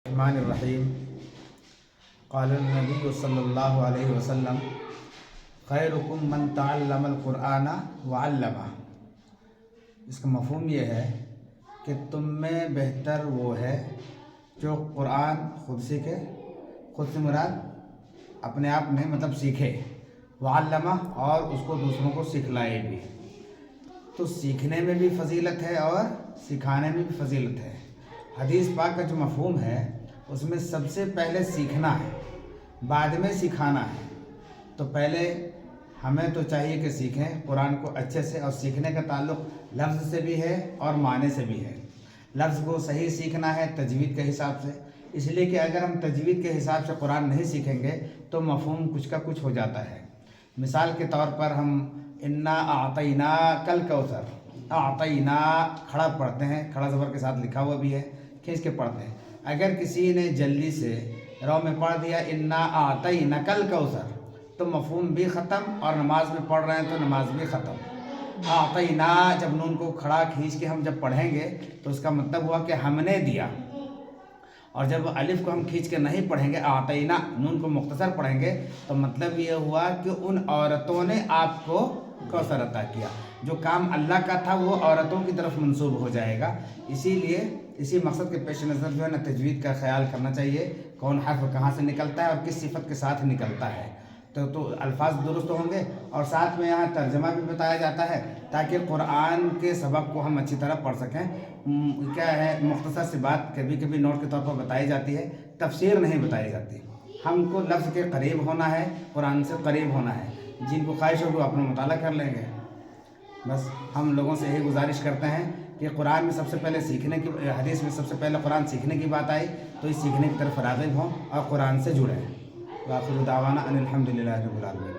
الرحمن الرحیم قال النبی صلی اللہ علیہ وسلم خیرکم من تعلم القرآن وعلمہ۔ اس کا مفہوم یہ ہے کہ تم میں بہتر وہ ہے جو قرآن خود سیکھے، خود سے مراد اپنے آپ میں مطلب سیکھے، وعلمہ اور اس کو دوسروں کو سکھلائے بھی۔ تو سیکھنے میں بھی فضیلت ہے اور سکھانے میں بھی فضیلت ہے۔ حدیث پاک کا جو مفہوم ہے اس میں سب سے پہلے سیکھنا ہے، بعد میں سکھانا ہے۔ تو پہلے ہمیں تو چاہیے کہ سیکھیں قرآن کو اچھے سے، اور سیکھنے کا تعلق لفظ سے بھی ہے اور معنی سے بھی ہے۔ لفظ کو صحیح سیکھنا ہے تجوید کے حساب سے، اس لیے کہ اگر ہم تجوید کے حساب سے قرآن نہیں سیکھیں گے تو مفہوم کچھ کا کچھ ہو جاتا ہے۔ مثال کے طور پر ہم انا اعطیناک الکوثر، اعطینا کھڑا پڑھتے ہیں، کھڑا زبر کے ساتھ لکھا ہوا بھی ہے، کھینچ کے پڑھتے ہیں۔ اگر کسی نے جلدی سے رو میں پڑھ دیا انا اعطیناک الکوثر تو مفہوم بھی ختم، اور نماز میں پڑھ رہے ہیں تو نماز بھی ختم۔ اعطینا جب نون کو کھڑا کھینچ کے ہم جب پڑھیں گے تو اس کا مطلب ہوا کہ ہم نے دیا، اور جب الف کو ہم کھینچ کے نہیں پڑھیں گے، اعطینا نون کو مختصر پڑھیں گے تو مطلب یہ ہوا کہ ان عورتوں نے آپ کو کوثر عطا کیا۔ جو کام اللہ کا تھا وہ عورتوں کی طرف منسوب ہو جائے گا۔ اسی لیے اسی مقصد کے پیش نظر جو ہے نا تجوید کا خیال کرنا چاہیے، کون حرف کہاں سے نکلتا ہے اور کس صفت کے ساتھ نکلتا ہے، تو الفاظ درست ہوں گے۔ اور ساتھ میں یہاں ترجمہ بھی بتایا جاتا ہے تاکہ قرآن کے سبق کو ہم اچھی طرح پڑھ سکیں۔ کیا ہے، مختصر سی بات کبھی کبھی نوٹ کے طور پر بتائی جاتی ہے، تفسیر نہیں بتائی جاتی۔ ہم کو لفظ کے قریب ہونا ہے، قرآن سے قریب ہونا ہے۔ جن کو خواہش ہو وہ اپنا مطالعہ کر لیں گے۔ بس ہم لوگوں سے یہی گزارش کرتے ہیں کہ قرآن میں سب سے پہلے سیکھنے کی، حدیث میں سب سے پہلے قرآن سیکھنے کی بات آئی تو اس سیکھنے کی طرف راغب ہوں اور قرآن سے جڑیں۔ وآخر دعوانا ان الحمد للہ رب العالمین۔